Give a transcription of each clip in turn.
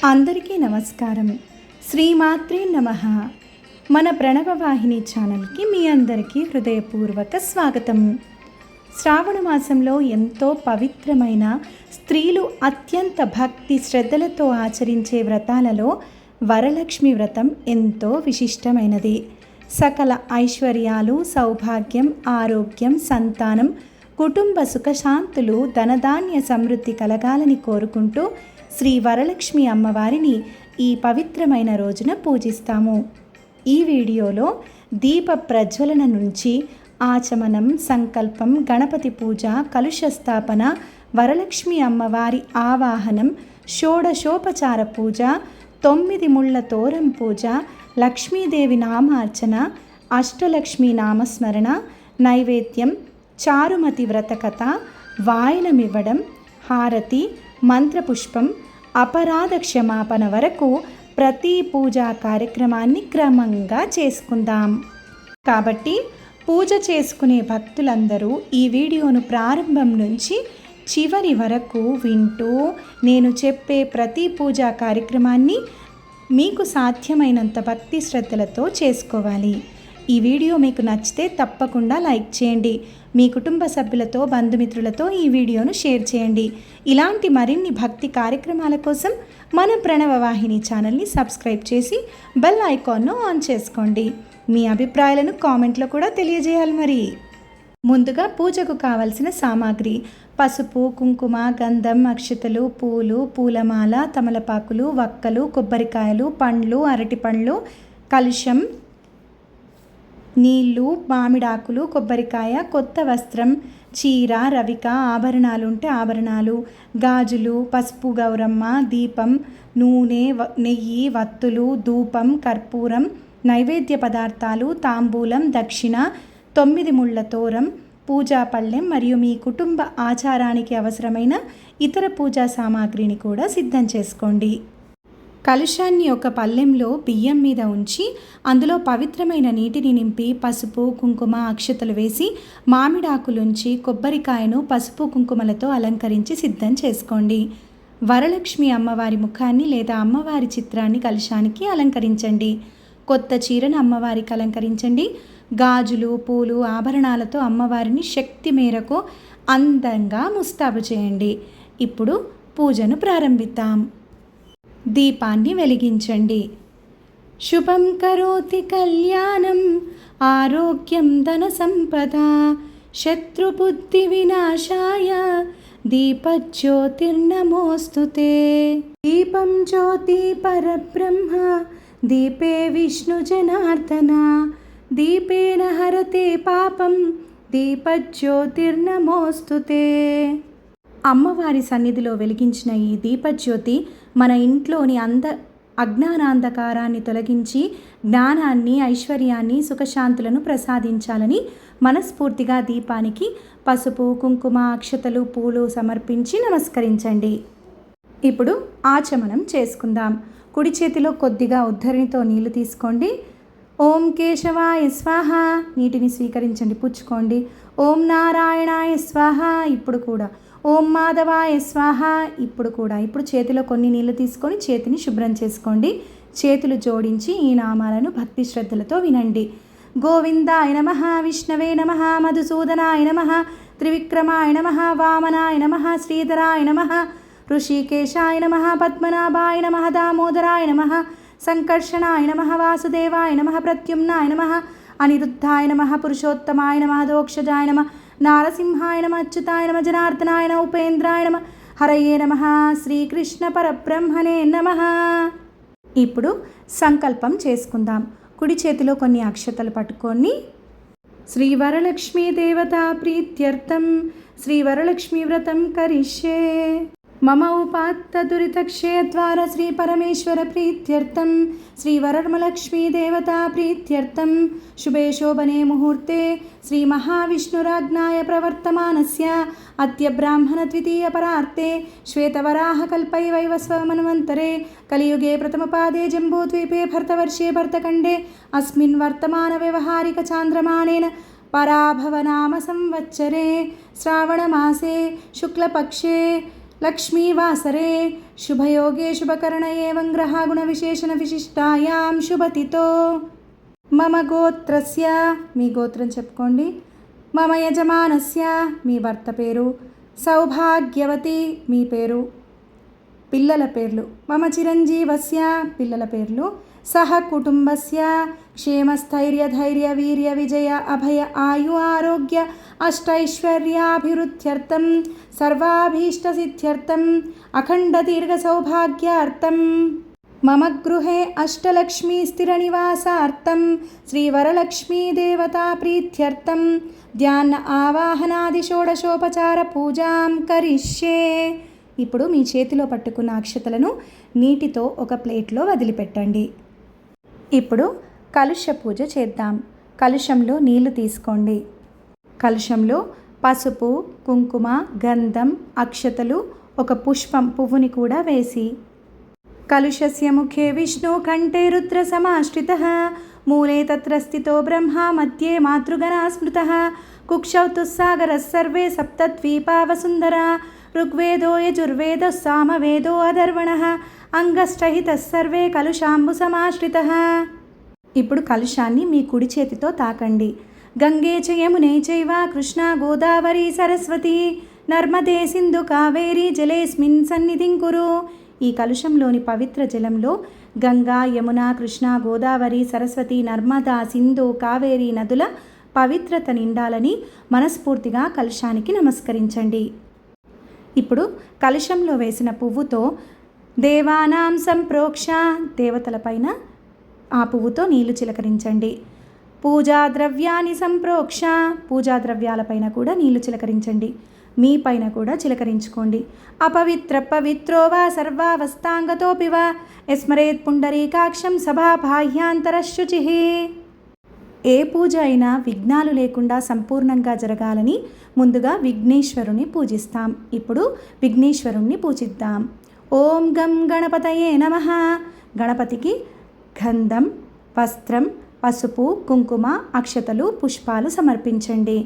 అందరికీ నమస్కారం. శ్రీమాత్రే నమః. మన ప్రణవవాహిని ఛానల్కి మీ అందరికీ హృదయపూర్వక స్వాగతం. శ్రావణ మాసంలో ఎంతో పవిత్రమైన, స్త్రీలు అత్యంత భక్తి శ్రద్ధలతో ఆచరించే వ్రతాలలో వరలక్ష్మి వ్రతం ఎంతో విశిష్టమైనది. సకల ఐశ్వర్యాలు, సౌభాగ్యం, ఆరోగ్యం, సంతానం, కుటుంబ సుఖశాంతులు, ధనధాన్య సమృద్ధి కలగాలని కోరుకుంటూ శ్రీ వరలక్ష్మి అమ్మవారిని ఈ పవిత్రమైన రోజున పూజిస్తాము. ఈ వీడియోలో దీప ప్రజ్వలన నుంచి ఆచమనం, సంకల్పం, గణపతి పూజ, కలుష స్థాపన, వరలక్ష్మి అమ్మవారి ఆవాహనం, షోడశోపచార పూజ, 9 ముళ్ళ తోరం పూజ, లక్ష్మీదేవి నామార్చన, అష్టలక్ష్మి నామస్మరణ, నైవేద్యం, చారుమతి వ్రతకథ, వాయనమివ్వడం, హారతి, మంత్రపుష్పం, అపరాధ క్షమాపణ వరకు ప్రతి పూజా కార్యక్రమాన్ని క్రమంగా చేసుకుందాం. కాబట్టి పూజ చేసుకునే భక్తులందరూ ఈ వీడియోను ప్రారంభం నుంచి చివరి వరకు వింటూ నేను చెప్పే ప్రతి పూజా కార్యక్రమాన్ని మీకు సాధ్యమైనంత భక్తి శ్రద్ధలతో చేసుకోవాలి. ఈ వీడియో మీకు నచ్చితే తప్పకుండా లైక్ చేయండి. మీ కుటుంబ సభ్యులతో, బంధుమిత్రులతో ఈ వీడియోను షేర్ చేయండి. ఇలాంటి మరిన్ని భక్తి కార్యక్రమాల కోసం మన ప్రణవవాహిని ఛానల్ని సబ్స్క్రైబ్ చేసి బెల్ ఐకాన్ను ఆన్ చేసుకోండి. మీ అభిప్రాయాలను కామెంట్లో కూడా తెలియజేయాలి. మరి ముందుగా పూజకు కావలసిన సామాగ్రి: పసుపు, కుంకుమ, గంధం, అక్షతలు, పూలు, పూలమాల, తమలపాకులు, వక్కలు, కొబ్బరికాయలు, పండ్లు, అరటిపండ్లు, కలుషం, నీళ్ళు, మామిడాకులు, కొబ్బరికాయ, కొత్త వస్త్రం, చీర, రవిక, ఆభరణాలుంటే ఆభరణాలు, గాజులు, పసుపు గౌరమ్మ, దీపం, నూనె, నెయ్యి, వత్తులు, ధూపం, కర్పూరం, నైవేద్య పదార్థాలు, తాంబూలం, దక్షిణ, 9 ముళ్ళ తోరం, పూజా పళ్ళెం మరియు మీ కుటుంబ ఆచారానికి అవసరమైన ఇతర పూజా సామాగ్రిని కూడా సిద్ధం చేసుకోండి. కలుషాన్ని ఒక పళ్ళెంలో బియ్యం మీద ఉంచి అందులో పవిత్రమైన నీటిని నింపి పసుపు, కుంకుమ, అక్షతలు వేసి మామిడాకులుంచి కొబ్బరికాయను పసుపు కుంకుమలతో అలంకరించి సిద్ధం చేసుకోండి. వరలక్ష్మి అమ్మవారి ముఖాన్ని లేదా అమ్మవారి చిత్రాన్ని కలుషానికి అలంకరించండి. కొత్త చీరను అమ్మవారికి అలంకరించండి. గాజులు, పూలు, ఆభరణాలతో అమ్మవారిని శక్తి మేరకు అందంగా ముస్తాబు చేయండి. ఇప్పుడు పూజను ప్రారంభిద్దాం. దీపాన్ని వెలిగించండి. శుభం కరోతి కళ్యాణం, ఆరోగ్యం ధన సంపద, శత్రుబుద్ధి వినాశాయ, దీపజ్యోతిర్నమోస్తుతే. దీపం జ్యోతి పరబ్రహ్మ, దీపే విష్ణు జనార్దన, దీపేన హరతే పాపం, దీపజ్యోతిర్నమోస్తుతే. అమ్మవారి సన్నిధిలో వెలిగించిన ఈ దీపజ్యోతి మన ఇంట్లోని అజ్ఞానాంధకారాన్ని తొలగించి జ్ఞానాన్ని, ఐశ్వర్యాన్ని, సుఖశాంతులను ప్రసాదించాలని మనస్ఫూర్తిగా దీపానికి పసుపు, కుంకుమ, అక్షతలు, పూలు సమర్పించి నమస్కరించండి. ఇప్పుడు ఆచమనం చేసుకుందాం. కుడి చేతిలో కొద్దిగా ఉద్ధరణితో నీళ్లు తీసుకోండి. ఓం కేశవాయ స్వాహ, నీటిని స్వీకరించండి, పుచ్చుకోండి. ఓం నారాయణాయ స్వాహ, ఇప్పుడు కూడా. ఓం మాధవాయ స్వాహ, ఇప్పుడు కూడా. ఇప్పుడు చేతిలో కొన్ని నీళ్లు తీసుకొని చేతిని శుభ్రం చేసుకోండి. చేతులు జోడించి ఈ నామాలను భక్తి శ్రద్ధలతో వినండి. గోవిందాయ నమః, విష్ణవే నమః, మధుసూదనాయ నమః, త్రివిక్రమాయ నమః, వామనాయ నమః, శ్రీధరాయ నమః, ఋషికేశాయ నమః, పద్మనాభాయ నమః, దామోదరాయ నమః, సంకర్షణాయ నమః, వాసుదేవాయ నమః, ప్రత్యుమ్నాయ నమః, అనిరుద్ధాయ నమః, పురుషోత్తమాయ నమః, దోక్షజాయ నమః, నారసింహాయ నమః, అచ్యుతాయ నమః, జనార్దనాయ నమః, ఉపేంద్రాయ నమః, హరయే నమః, శ్రీకృష్ణ పరబ్రహ్మణే నమః. ఇప్పుడు సంకల్పం చేసుకుందాం. కుడి చేతిలో కొన్ని అక్షతలు పట్టుకొని శ్రీ వరలక్ష్మీ దేవతా ప్రీత్యర్థం శ్రీ వరలక్ష్మీ వ్రతం కరిష్యే. మమ ఉపాత్త దురితక్షయద్వార శ్రీ పరమేశ్వర ప్రీత్యర్థం శ్రీ వరలక్ష్మీ దేవతా ప్రీత్యర్థం శుభే శోభనే ముహూర్తే శ్రీ మహావిష్ణురాజ్ఞాయ ప్రవర్తమానస్య అద్య బ్రాహ్మణ ద్వితీయ పరార్తే శ్వేతవరాహకల్పై వైవస్వమన్వంతరే కలియుగే ప్రథమపాదే జంబూద్వీపే భరతవర్షే భరతఖండే అస్మిన్ వర్తమాన వ్యవహారిక చాంద్రమాణేన పరాభవనామ సంవత్సరే శ్రావణమాసే శుక్లపక్షే లక్ష్మీవాసరే శుభయోగే శుభకరణ ఏవం గ్రహగుణ విశేషణ విశిష్టాయాం శుభతితో మమ గోత్రస్య మీ గోత్రం చెప్పుకోండి, మమ యజమానస్య మీ భర్త పేరు, సౌభాగ్యవతి మీ పేరు, పిల్లల పేర్లు, మమ చిరంజీవస్య పిల్లల పేర్లు, సహ కుటుంబస్య క్షేమస్థైర్య ధైర్య వీర్య విజయ అభయ ఆయు ఆరోగ్య అష్టైశ్వర్యాభివృద్ధ్యర్థం సర్వాభీష్టసిద్ధ్యర్థం అఖండ దీర్ఘ సౌభాగ్యార్థం మమ గృహే అష్టలక్ష్మీ స్థిరనివాసార్థం శ్రీవరలక్ష్మీ దేవతా ప్రీత్యర్థం ధ్యాన ఆవాహనాది షోడశోపచార పూజాం కరిష్యే. ఇప్పుడు మీ చేతిలో పట్టుకున్న అక్షతలను నీటితో ఒక ప్లేట్లో వదిలిపెట్టండి. ఇప్పుడు కలుష పూజ చేద్దాం. కలుషంలో నీళ్లు తీసుకోండి. కలుషంలో పసుపు, కుంకుమ, గంధం, అక్షతలు, ఒక పువ్వుని కూడా వేసి కలుషస్య ముఖే విష్ణు కంఠే రుద్ర సమాశ్రితః మూలే తత్ర స్థితో బ్రహ్మ మధ్యే మాతృగణా స్మృతః కుక్షౌ తుస్సాగరః సర్వే సప్తద్వీపా వసుంధరా ఋగ్వేదో యజుర్వేదో సామవేదో అధర్వణః అంగష్టహితః సర్వే కలుషాంబు సమాశ్రితః. ఇప్పుడు కలుషాన్ని మీ కుడి చేతితో తాకండి. గంగే చ యమునే చైవ కృష్ణా గోదావరి సరస్వతి నర్మదే సింధు కావేరి జలేస్మిన్ సన్నిధిం కురు. ఈ కలుషంలోని పవిత్ర జలంలో గంగా, యమున, కృష్ణ, గోదావరి, సరస్వతి, నర్మదా, సింధు, కావేరి నదుల పవిత్రత నిండాలని మనస్ఫూర్తిగా కలుషానికి నమస్కరించండి. ఇప్పుడు కలుషంలో వేసిన పువ్వుతో దేవానాం సంప్రోక్ష దేవతలపైన ఆ పువ్వుతో నీళ్లు చిలకరించండి. పూజా ద్రవ్యాన్ని సంప్రోక్ష పూజా ద్రవ్యాలపైన కూడా నీళ్లు చిలకరించండి. మీ పైన కూడా చిలకరించుకోండి. అపవిత్ర పవిత్రో వా సర్వావస్థాంగతోపి వా యస్మరేత్ పుండరీకాక్షం సభా బాహ్యాంతరశుచి. ఏ పూజ అయినా విఘ్నాలు లేకుండా సంపూర్ణంగా జరగాలని ముందుగా విఘ్నేశ్వరుని పూజిస్తాం. ఇప్పుడు విఘ్నేశ్వరుణ్ణి పూజిద్దాం. ఓం గం గణపతయే నమః. గణపతికి గంధం, వస్త్రం, పసుపు, కుంకుమ, అక్షతలు, పుష్పాలు సమర్పించండి.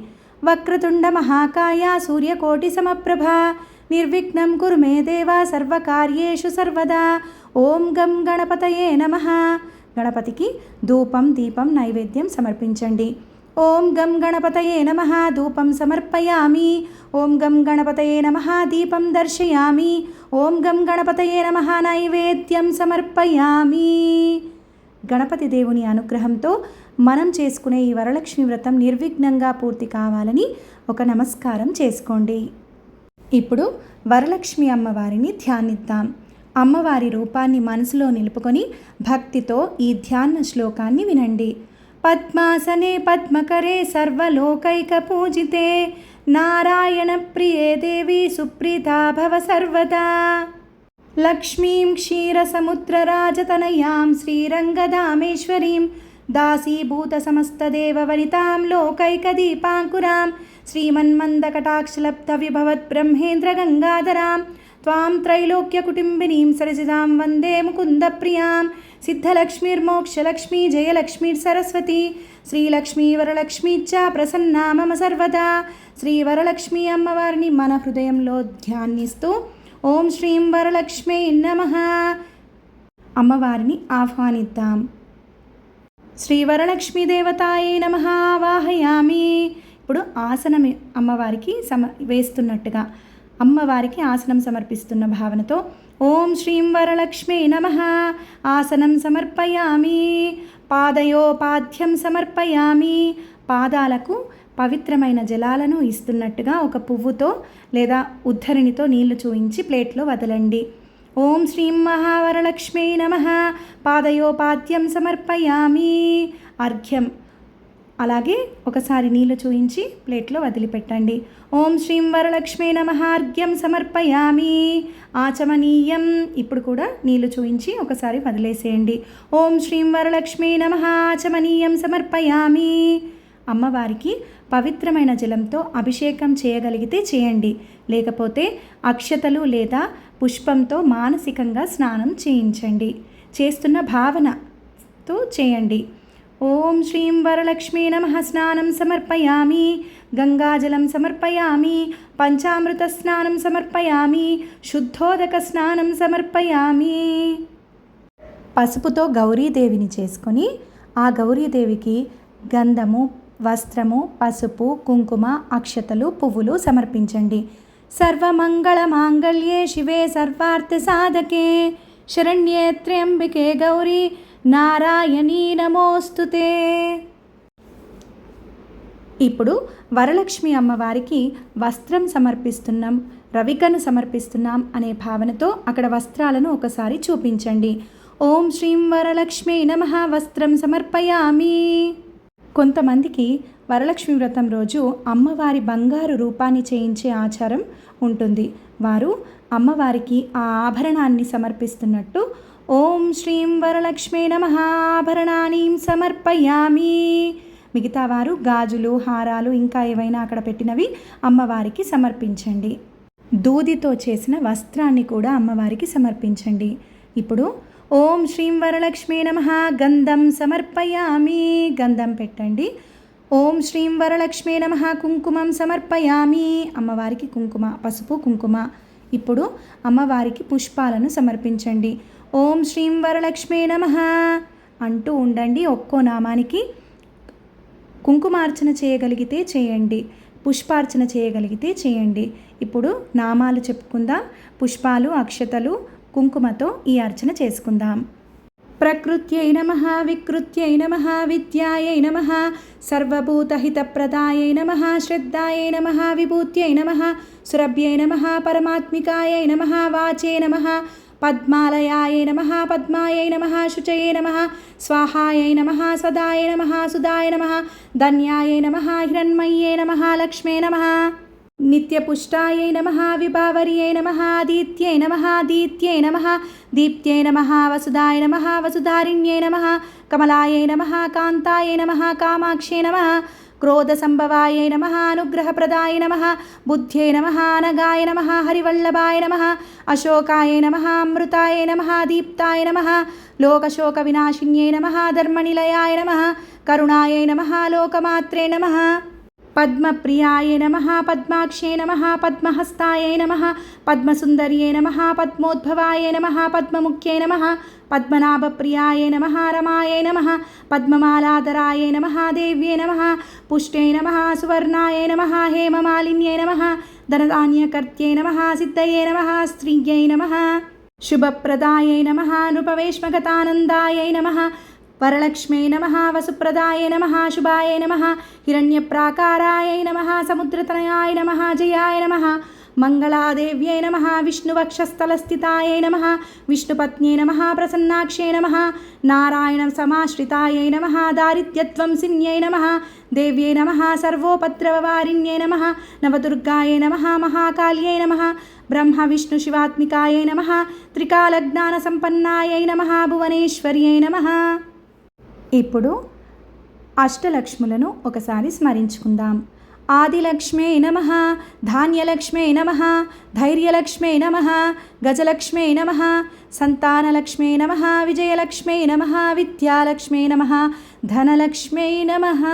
వక్రతుండ మహాకాయ సూర్యకోటి సమప్రభ నిర్విఘ్నం కురు మే దేవ సర్వకార్యేషు సర్వదా. ఓం గం గణపతయే నమః. గణపతికి ధూపం, దీపం, నైవేద్యం సమర్పించండి. ఓం గం గణపతయే నమః ధూపం సమర్పయామి. ఓం గం గణపతయే నమః దీపం దర్శయామి. ఓం గం గణపతయే నమః నైవేద్యం సమర్పయామి. గణపతి దేవుని అనుగ్రహంతో మనం చేసుకునే ఈ వరలక్ష్మి వ్రతం నిర్విఘ్నంగా పూర్తి కావాలని ఒక నమస్కారం చేసుకోండి. ఇప్పుడు వరలక్ష్మి అమ్మవారిని ధ్యానిద్దాం. అమ్మవారి రూపాన్ని మనసులో నిలుపుకొని భక్తితో ఈ ధ్యాన శ్లోకాన్ని వినండి. పద్మాసనే పద్మకరే సర్వలోకైక పూజితే నారాయణ ప్రియే దేవి సుప్రీతా భవ సర్వదా. లక్ష్మీం క్షీరసముద్రరాజతనయాం శ్రీరంగధామేశ్వరీం దాసీభూత సమస్తదేవవనితాం లోకైకదీపాంకురాం శ్రీమన్మందకటాక్షలబ్ధ విభవత్ బ్రహ్మేంద్ర గంగాధరాం త్వాం త్రైలోక్యకుటుంబినీం సరసిదాం వందే ముకుందప్రియాం. సిద్ధలక్ష్మీర్మోక్షలక్ష్మీ జయలక్ష్మీర్సరస్వతి శ్రీలక్ష్మీ వరలక్ష్మీ చ ప్రసన్నా మమ సర్వదా. శ్రీ వరలక్ష్మీ అమ్మవారిని మన హృదయంలో ధ్యానిస్తూ ఓం శ్రీం వరలక్ష్మీ నమః అమ్మవారిని ఆహ్వానిద్దాం. శ్రీ వరలక్ష్మీ దేవతాయే నమః ఆవాహయామి. ఇప్పుడు ఆసనం అమ్మవారికి వేస్తున్నట్టుగా అమ్మవారికి ఆసనం సమర్పిస్తున్న భావనతో ఓం శ్రీం వరలక్ష్మీ నమః ఆసనం సమర్పయామి. పాదయోపాధ్యం సమర్పయామి. పాదాలకు పవిత్రమైన జలాలను ఇస్తున్నట్టుగా ఒక పువ్వుతో లేదా ఉద్ధరిణితో నీళ్లు చూయించి ప్లేట్లో వదలండి. ఓం శ్రీం మహావరలక్ష్మీ నమః పాదయోపాద్యం సమర్పయామి. అర్ఘ్యం అలాగే ఒకసారి నీళ్లు చూయించి ప్లేట్లో వదిలిపెట్టండి. ఓం శ్రీం వరలక్ష్మీ నమః అర్ఘ్యం సమర్పయామి. ఆచమనీయం ఇప్పుడు కూడా నీళ్లు చూయించి ఒకసారి వదిలేసేయండి. ఓం శ్రీం వరలక్ష్మీ నమః ఆచమనీయం సమర్పయామి. అమ్మవారికి పవిత్రమైన జలంతో అభిషేకం చేయగలిగితే చేయండి, లేకపోతే అక్షతలు లేదా పుష్పంతో మానసికంగా స్నానం చేయించండి. చేస్తున్న భావనతో చేయండి. ఓం శ్రీం వరలక్ష్మీ నమః స్నానం సమర్పయామి. గంగాజలం సమర్పయామి, పంచామృత స్నానం సమర్పయామి, శుద్ధోదక స్నానం సమర్పయామి. పసుపుతో గౌరీదేవిని చేసుకొని ఆ గౌరీదేవికి గంధము, వస్త్రము, పసుపు, కుంకుమ, అక్షతలు, పువ్వులు సమర్పించండి. సర్వమంగళ మాంగళ్యే శివే సర్వార్థ సాధకే శరణ్యే త్ర్యంబికే గౌరీ నారాయణీ నమోస్తుతే. ఇప్పుడు వరలక్ష్మి అమ్మవారికి వస్త్రం సమర్పిస్తున్నాం, రవికను సమర్పిస్తున్నాం అనే భావనతో అక్కడ వస్త్రాలను ఒకసారి చూపించండి. ఓం శ్రీం వరలక్ష్మి నమః వస్త్రం సమర్పయామి. కొంతమందికి వరలక్ష్మి వ్రతం రోజు అమ్మవారి బంగారు రూపాన్ని చేయించే ఆచారం ఉంటుంది. వారు అమ్మవారికి ఆ ఆభరణాన్ని సమర్పిస్తున్నట్టు ఓం శ్రీం వరలక్ష్మి నమః ఆభరణానీం సమర్పయామి. మిగతా వారు గాజులు, హారాలు, ఇంకా ఏవైనా అక్కడ పెట్టినవి అమ్మవారికి సమర్పించండి. దూదితో చేసిన వస్త్రాన్ని కూడా అమ్మవారికి సమర్పించండి. ఇప్పుడు ఓం శ్రీం వరలక్ష్మి నమః గంధం సమర్పయామి. గంధం పెట్టండి. ఓం శ్రీం వరలక్ష్మి నమః కుంకుమం సమర్పయామి. అమ్మవారికి కుంకుమ, పసుపు, కుంకుమ. ఇప్పుడు అమ్మవారికి పుష్పాలను సమర్పించండి. ఓం శ్రీం వరలక్ష్మి నమః అంటూ ఉండండి. ఒక్కో నామానికి కుంకుమార్చన చేయగలిగితే చేయండి, పుష్పార్చన చేయగలిగితే చేయండి. ఇప్పుడు నామాలు చెప్పుకుందాం. పుష్పాలు, అక్షతలు, కుంకుమతో ఈ అర్చన చేసుకుందాం. ప్రకృత్యై నమః, వికృత్యై నమః, విద్యాయై నమః, సర్వభూతహితప్రదాయై నమః, శ్రద్ధాయై నమః, విభూత్యై నమః, సురభ్యై నమః, పరమాత్మికాయై నమః, వాచే నమః, పద్మాలయాయై నమః, పద్మాయై నమః, శుచయే నమః, స్వాహాయై నమః, సదాయ నమః, సుదాయ నమః, ధన్యాయై నమః, హిరణ్మయ్యే నమః, లక్ష్మే నమః, నిత్యపుష్టాయై నమః, విభావర్యై నమః, ఆదిత్యై నమః, దీత్యై నమః, దీప్త్యై నమః, వసుదాయ నమః, వసుధారిణ్యై నమః, కమలాయై నమః, కాంతాయై నమః, కామాక్షే నమః, క్రోధసంభవాయై నమః, అనుగ్రహప్రదాయ నమః, బుద్ధ్యై నమః, అనగాయ నమః, హరివల్లభాయ నమః, అశోకాయ నమః, అమృతాయ నమః, దీప్తాయ నమః, లోకశోక వినాశిన్యై నమః, ధర్మనిలయాయ నమః, కరుణాయై నమః, లోకమాత్రే నమః, పద్మప్రియాయ నమః, పద్మాక్షే నమః, పద్మహస్తాయై నమః, పద్మసుందర్యై నమః, పద్మోద్భవాయ నమః, పద్మముఖ్యై నమః, పద్మనాభప్రియాయ నమః, రమాయై నమః, పద్మమాలాధరాయ నమః, దేవ్యై నమః, పుష్ట్యై నమః, సువర్ణాయ నమః, హేమమాలిన్యై నమః, ధనధాన్యకర్త్యై నమః, సిద్ధయే నమః, స్త్రీయై నమః, శుభప్రదాయై నమః, నృపవేష్మగతానందాయై నమః, వరలక్ష్మై నమః, వసుప్రదాయ నమః, శుభాయ నమః, హిరణ్యప్రాకారాయ నమః, సముద్రతనయాయ నమః, జయాయ నమః, మంగళాదేవ్యై నమః, విష్ణువక్షస్థలస్థితాయై నమః, విష్ణుపత్న్యై నమః, ప్రసన్నాక్షే నమః, నారాయణ సమాశ్రితాయై నమః, దారిద్ర్యత్వంసిన్యై నమః, దేవ్యై నమః, సర్వోపద్రవవారిణ్యై నమః, నవదుర్గాయై నమః, మహాకాళ్యై నమః, బ్రహ్మ విష్ణు శివాత్మికాయై నమః, త్రికాలజ్ఞాన సంపన్నాయై నమః, భువనేశ్వర్యై నమః. ఇప్పుడు అష్టలక్ష్ములను ఒకసారి స్మరించుకుందాం. ఆదిలక్ష్మే నమః, ధాన్యలక్ష్మే నమః, ధైర్యలక్ష్మే నమః, గజలక్ష్మే నమః, సంతానలక్ష్మే నమః, విజయలక్ష్మే నమః, విద్యాలక్ష్మే నమః, ధనలక్ష్మే నమః.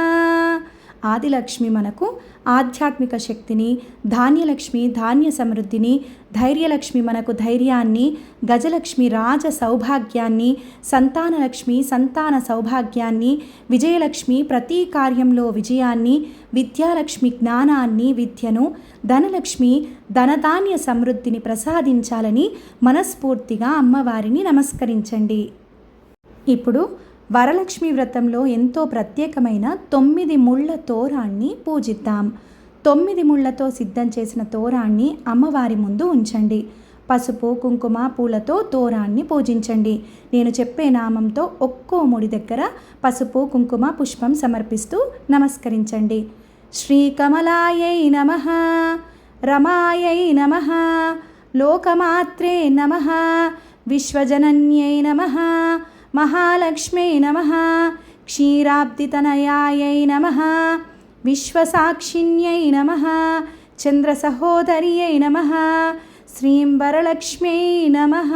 ఆదిలక్ష్మి మనకు ఆధ్యాత్మిక శక్తిని, ధాన్యలక్ష్మి ధాన్య సమృద్ధిని, ధైర్యలక్ష్మి మనకు ధైర్యాన్ని, గజలక్ష్మి రాజ సౌభాగ్యాన్ని, సంతానలక్ష్మి సంతాన సౌభాగ్యాన్ని, విజయలక్ష్మి ప్రతి కార్యంలో విజయాన్ని, విద్యాలక్ష్మి జ్ఞానాన్ని, విద్యను, ధనలక్ష్మి ధనధాన్య సమృద్ధిని ప్రసాదించాలని మనస్ఫూర్తిగా అమ్మవారిని నమస్కరించండి. ఇప్పుడు వరలక్ష్మి వ్రతంలో ఎంతో ప్రత్యేకమైన 9 ముళ్ళ తోరాన్ని పూజిద్దాం. 9 ముళ్ళతో సిద్ధం చేసిన తోరాన్ని అమ్మవారి ముందు ఉంచండి. పసుపు, కుంకుమ, పూలతో తోరాన్ని పూజించండి. నేను చెప్పే నామంతో ఒక్కో ముడి దగ్గర పసుపు, కుంకుమ, పుష్పం సమర్పిస్తూ నమస్కరించండి. శ్రీకమలాయై నమః, రమాయై నమః, లోకమాత్రే నమః, విశ్వజనన్యై నమః, మహాలక్ష్మై నమః, క్షీరాబ్దితనయాయై నమః, విశ్వసాక్షిణ్యై నమః, చంద్రసహోదర్యై నమః, శ్రీం వరలక్ష్మై నమః.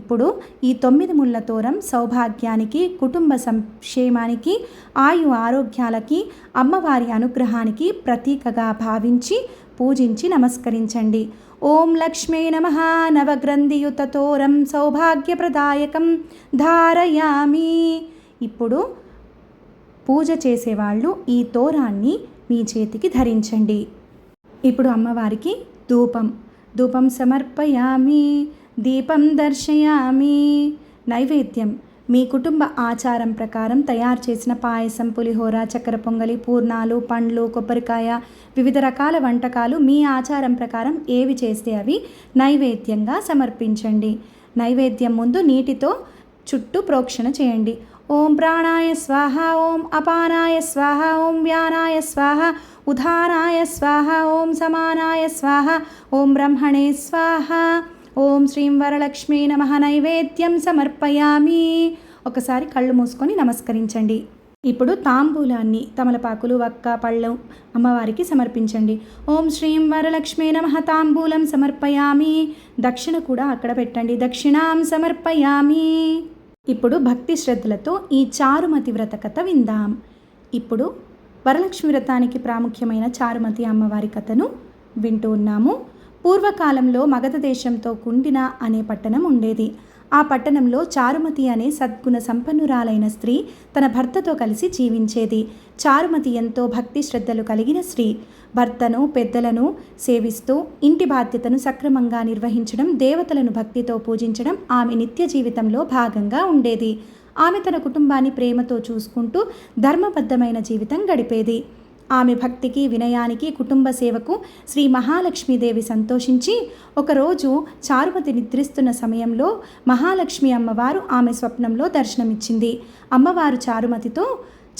ఇప్పుడు ఈ 9 ముళ్ళ తోరం సౌభాగ్యానికి, కుటుంబ సంక్షేమానికి, ఆయు ఆరోగ్యాలకి, అమ్మవారి అనుగ్రహానికి ప్రతీకగా భావించి పూజించి నమస్కరించండి. ఓం లక్ష్మీ నమః. నవగ్రంథియుత తోరం సౌభాగ్యప్రదాయకం ధారయామి. ఇప్పుడు పూజ చేసేవాళ్ళు ఈ తోరాన్ని మీ చేతికి ధరించండి. ఇప్పుడు అమ్మవారికి ధూపం సమర్పయామి, దీపం దర్శయామి. నైవేద్యం మీ కుటుంబ ఆచారం ప్రకారం తయారు చేసిన పాయసం, పులిహోర, చక్కెర పొంగలి, పూర్ణాలు, పండ్లు, కొబ్బరికాయ, వివిధ రకాల వంటకాలు మీ ఆచారం ప్రకారం ఏవి చేస్తే అవి నైవేద్యంగా సమర్పించండి. నైవేద్యం ముందు నీటితో చుట్టూ ప్రోక్షణ చేయండి. ఓం ప్రాణాయ స్వాహ, ఓం అపానాయ స్వాహ, ఓం వ్యానాయ స్వాహ, ఉదానాయ స్వాహ, ఓం సమానాయ స్వాహ, ఓం బ్రహ్మణే స్వాహ, ఓం శ్రీం వరలక్ష్మీ నమః. నైవేద్యం సమర్పయామి. ఒకసారి కళ్ళు మూసుకొని నమస్కరించండి. ఇప్పుడు తాంబూలాన్ని, తమలపాకులు, వక్క, పళ్ళు అమ్మవారికి సమర్పించండి. ఓం శ్రీం వరలక్ష్మీ నమః. తాంబూలం సమర్పయామి. దక్షిణ కూడా అక్కడ పెట్టండి. దక్షిణాం సమర్పయామి. ఇప్పుడు భక్తి శ్రద్ధలతో ఈ చారుమతి వ్రత కథ విందాం. ఇప్పుడు వరలక్ష్మి వ్రతానికి ప్రాముఖ్యమైన చారుమతి అమ్మవారి కథను వింటూ ఉన్నాము. పూర్వకాలంలో మగధ దేశంతో కుండిన అనే పట్టణం ఉండేది. ఆ పట్టణంలో చారుమతి అనే సద్గుణ సంపన్నురాలైన స్త్రీ తన భర్తతో కలిసి జీవించేది. చారుమతి ఎంతో భక్తి శ్రద్ధలు కలిగిన స్త్రీ. భర్తను, పెద్దలను సేవిస్తూ ఇంటి బాధ్యతను సక్రమంగా నిర్వహించడం, దేవతలను భక్తితో పూజించడం ఆమె నిత్య జీవితంలో భాగంగా ఉండేది. ఆమె తన కుటుంబాన్ని ప్రేమతో చూసుకుంటూ ధర్మబద్ధమైన జీవితం గడిపేది. ఆమె భక్తికి, వినయానికి, కుటుంబ సేవకు శ్రీ మహాలక్ష్మీదేవి సంతోషించి ఒకరోజు చారుమతి నిద్రిస్తున్న సమయంలో మహాలక్ష్మి అమ్మవారు ఆమె స్వప్నంలో దర్శనమిచ్చింది. అమ్మవారు చారుమతితో,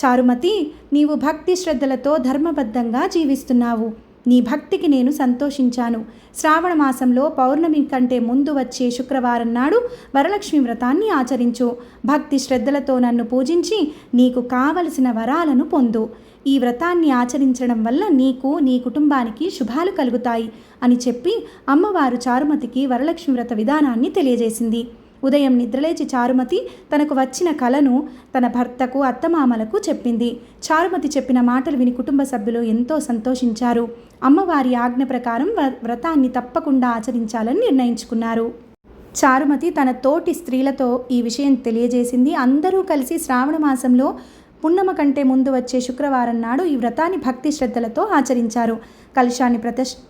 చారుమతి, నీవు భక్తి శ్రద్ధలతో ధర్మబద్ధంగా జీవిస్తున్నావు. నీ భక్తికి నేను సంతోషించాను. శ్రావణ మాసంలో పౌర్ణమి కంటే ముందు వచ్చే శుక్రవారం నాడు వరలక్ష్మి వ్రతాన్ని ఆచరించు. భక్తి శ్రద్ధలతో నన్ను పూజించి నీకు కావలసిన వరాలను పొందు. ఈ వ్రతాన్ని ఆచరించడం వల్ల నీకు, నీ కుటుంబానికి శుభాలు కలుగుతాయి అని చెప్పి అమ్మవారు చారుమతికి వరలక్ష్మి వ్రత విధానాన్ని తెలియజేసింది. ఉదయం నిద్రలేచి చారుమతి తనకు వచ్చిన కలను తన భర్తకు, అత్తమామలకు చెప్పింది. చారుమతి చెప్పిన మాటలు విని కుటుంబ సభ్యులు ఎంతో సంతోషించారు. అమ్మవారి ఆజ్ఞ ప్రకారం వ్రతాన్ని తప్పకుండా ఆచరించాలని నిర్ణయించుకున్నారు. చారుమతి తన తోటి స్త్రీలతో ఈ విషయం తెలియజేసింది. అందరూ కలిసి శ్రావణ మాసంలో పున్నమ కంటే ముందు వచ్చే శుక్రవారం నాడు ఈ వ్రతాన్ని భక్తి శ్రద్ధలతో ఆచరించారు. కలశాన్ని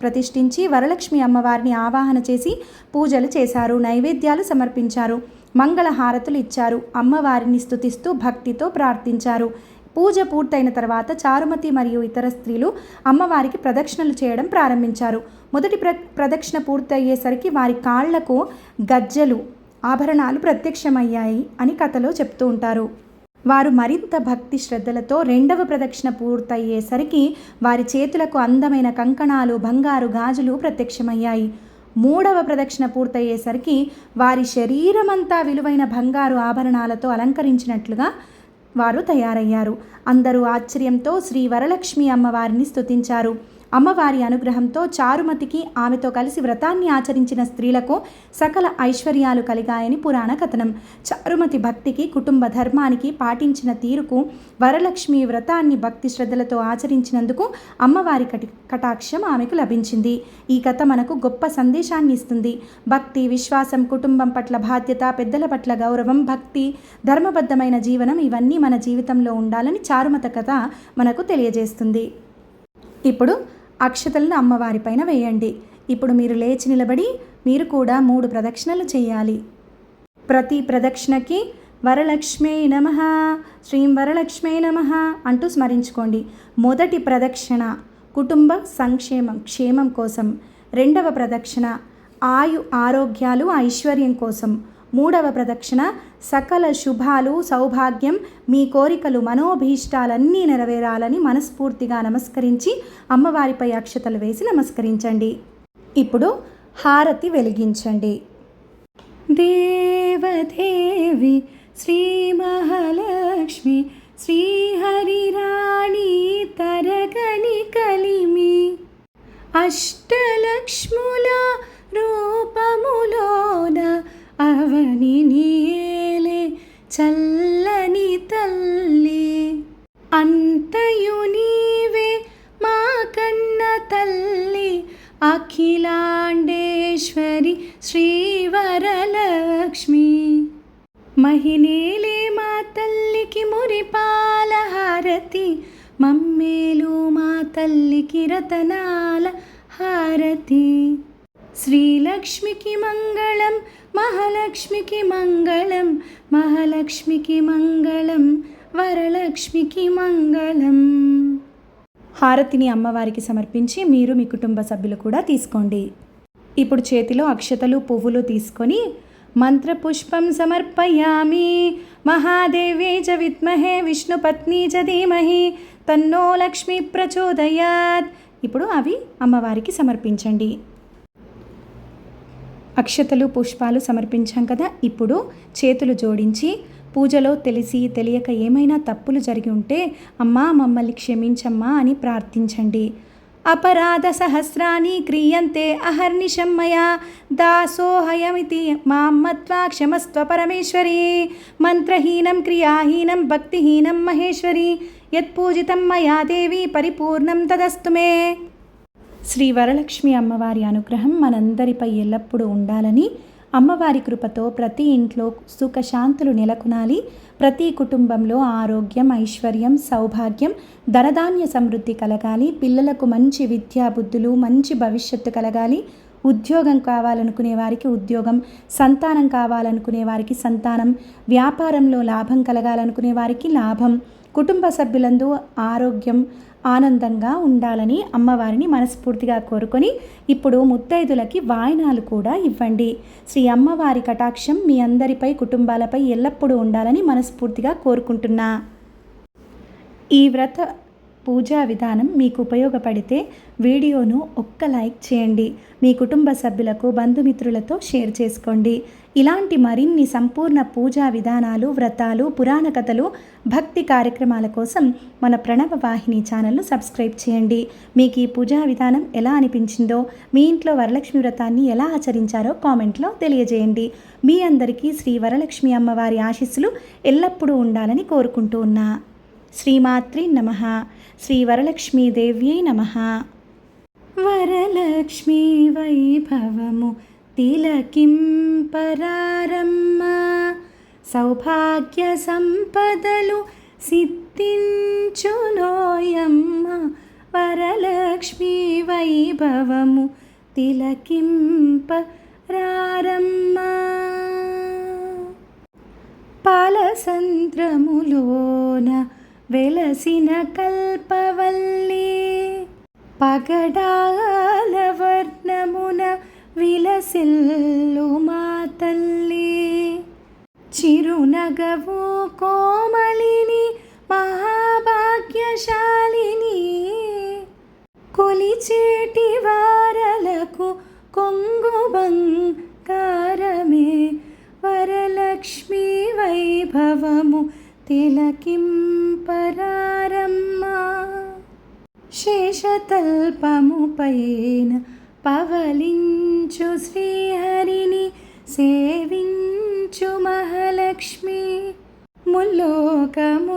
ప్రతిష్ఠించి వరలక్ష్మి అమ్మవారిని ఆవాహన చేసి పూజలు చేశారు. నైవేద్యాలు సమర్పించారు. మంగళ హారతులు ఇచ్చారు. అమ్మవారిని స్తుతిస్తూ భక్తితో ప్రార్థించారు. పూజ పూర్తయిన తర్వాత చారుమతి మరియు ఇతర స్త్రీలు అమ్మవారికి ప్రదక్షిణలు చేయడం ప్రారంభించారు. మొదటి ప్రదక్షిణ పూర్తయ్యేసరికి వారి కాళ్లకు గజ్జెలు, ఆభరణాలు ప్రత్యక్షమయ్యాయి అని కథలో చెప్తూ ఉంటారు. వారు మరింత భక్తి శ్రద్ధలతో రెండవ ప్రదక్షిణ పూర్తయ్యేసరికి వారి చేతులకు అందమైన కంకణాలు, బంగారు గాజులు ప్రత్యక్షమయ్యాయి. మూడవ ప్రదక్షిణ పూర్తయ్యేసరికి వారి శరీరమంతా విలువైన బంగారు ఆభరణాలతో అలంకరించినట్లుగా వారు తయారయ్యారు. అందరూ ఆశ్చర్యంతో శ్రీ వరలక్ష్మి అమ్మవారిని స్తుతించారు. అమ్మవారి అనుగ్రహంతో చారుమతికి, ఆమెతో కలిసి వ్రతాన్ని ఆచరించిన స్త్రీలకు సకల ఐశ్వర్యాలు కలిగాయని పురాణ కథనం. చారుమతి భక్తికి, కుటుంబ ధర్మానికి, పాటించిన తీరుకు, వరలక్ష్మి వ్రతాన్ని భక్తి శ్రద్ధలతో ఆచరించినందుకు అమ్మవారి కటాక్షం ఆమెకు లభించింది. ఈ కథ మనకు గొప్ప సందేశాన్ని ఇస్తుంది. భక్తి, విశ్వాసం, కుటుంబం పట్ల బాధ్యత, పెద్దల పట్ల గౌరవం, భక్తి, ధర్మబద్ధమైన జీవనం ఇవన్నీ మన జీవితంలో ఉండాలని చారుమతి కథ మనకు తెలియజేస్తుంది. ఇప్పుడు అక్షతలను అమ్మవారి పైన వేయండి. ఇప్పుడు మీరు లేచి నిలబడి మీరు కూడా 3 ప్రదక్షిణలు చేయాలి. ప్రతి ప్రదక్షిణకి వరలక్ష్మీ నమః, శ్రీం వరలక్ష్మీ నమః అంటూ స్మరించుకోండి. మొదటి ప్రదక్షిణ కుటుంబ క్షేమం కోసం, రెండవ ప్రదక్షిణ ఆయు ఆరోగ్యాలు ఐశ్వర్యం కోసం, మూడవ ప్రదక్షిణ సకల శుభాలు, సౌభాగ్యం, మీ కోరికలు, మనోభీష్టాలన్నీ నెరవేరాలని మనస్ఫూర్తిగా నమస్కరించి అమ్మవారిపై అక్షతలు వేసి నమస్కరించండి. ఇప్పుడు హారతి వెలిగించండి. దేవదేవి శ్రీ మహాలక్ష్మి శ్రీహరిరాణి తరగని కలిమి అష్టలక్ష్ముల రూపములోన అవని నీలే చల్లని తల్లి, అంతయు నీవే మా కన్న తల్లి, అఖిలాండేశ్వరి శ్రీవరలక్ష్మి. మహిళలే మా తల్లికి మురిపాల హారతి, మమ్మేలు మా తల్లికి రతనాల హారతి. శ్రీలక్ష్మికి మంగళం, మహాలక్ష్మికి మంగళం, మహాలక్ష్మికి మంగళం, వరలక్ష్మికి మంగళం. హారతిని అమ్మవారికి సమర్పించి మీరు మీ కుటుంబ సభ్యులు కూడా తీసుకోండి. ఇప్పుడు చేతిలో అక్షతలు పువ్వులు తీసుకొని మంత్రపుష్పం సమర్పయామి. మహాదేవ్యై చ విద్మహే విష్ణుపత్ని చ ధీమహి తన్నో లక్ష్మి ప్రచోదయాత్. ఇప్పుడు అవి అమ్మవారికి సమర్పించండి. అక్షతలు పుష్పాలు సమర్పించాం కదా, ఇప్పుడు చేతులు జోడించి పూజలో తెలిసి తెలియక ఏమైనా తప్పులు జరిగి ఉంటే అమ్మా మమ్మల్ని క్షమించమ్మా అని ప్రార్థించండి. అపరాధ సహస్రాన్ని క్రియంతే అహర్నిశం మయా దాసోహయమితి మామ్మత్వా క్షమస్వ పరమేశ్వరి. మంత్రహీనం క్రియాహీనం భక్తిహీనం మహేశ్వరి, యత్పూజితం మయా దేవి పరిపూర్ణం తదస్తు మే. శ్రీ వరలక్ష్మి అమ్మవారి అనుగ్రహం మనందరిపై ఎల్లప్పుడూ ఉండాలని, అమ్మవారి కృపతో ప్రతి ఇంట్లో సుఖశాంతులు నెలకొనాలి, ప్రతి కుటుంబంలో ఆరోగ్యం, ఐశ్వర్యం, సౌభాగ్యం, ధనధాన్య సమృద్ధి కలగాలి, పిల్లలకు మంచి విద్యా బుద్ధులు, మంచి భవిష్యత్తు కలగాలి, ఉద్యోగం కావాలనుకునే వారికి ఉద్యోగం, సంతానం కావాలనుకునే వారికి సంతానం, వ్యాపారంలో లాభం కలగాలనుకునే వారికి లాభం, కుటుంబ సభ్యులందు ఆరోగ్యం ఆనందంగా ఉండాలని అమ్మవారిని మనస్ఫూర్తిగా కోరుకొని ఇప్పుడు ముత్తైదులకి వాయనాలు కూడా ఇవ్వండి. శ్రీ అమ్మవారి కటాక్షం మీ అందరిపై కుటుంబాలపై ఎల్లప్పుడూ ఉండాలని మనస్ఫూర్తిగా కోరుకుంటున్నా. ఈ వ్రత పూజా విధానం మీకు ఉపయోగపడితే వీడియోను ఒక్క లైక్ చేయండి. మీ కుటుంబ సభ్యులకు బంధుమిత్రులతో షేర్ చేసుకోండి. ఇలాంటి మరిన్ని సంపూర్ణ పూజా విధానాలు, వ్రతాలు, పురాణ కథలు, భక్తి కార్యక్రమాల కోసం మన ప్రణవ వాహిని ఛానల్ను సబ్స్క్రైబ్ చేయండి. మీకు ఈ పూజా విధానం ఎలా అనిపించిందో, మీ ఇంట్లో వరలక్ష్మి వ్రతాన్ని ఎలా ఆచరించారో కామెంట్లో తెలియజేయండి. మీ అందరికీ శ్రీ వరలక్ష్మి అమ్మవారి ఆశీస్సులు ఎల్లప్పుడూ ఉండాలని కోరుకుంటూ ఉన్నా. శ్రీమాత్రి నమః. శ్రీ వరలక్ష్మీదేవ్యై నమః. వరలక్ష్మీ వైభవము తిలకింపరారమ్మ, సౌభాగ్య సంపదలు సిద్ధించునోయమ్మ. వరలక్ష్మీ వైభవము తిలకింపరారమ్మ. పాలసంద్రములోన వెలసిన కల్పవల్లి, పగడాల వర్ణమున విలసిల్లు మా తల్లి. చిరునగవు కోమలిని మహాభాగ్యశాలిని, కొలిచేటి వారలకు కొంగు బంగారమే. వరలక్ష్మీ వైభవము తిలకింపరారమ్మ. శేషతల్పము పైన పవలించు శ్రీహరిని సేవించు మహాలక్ష్మి. ముల్లోకము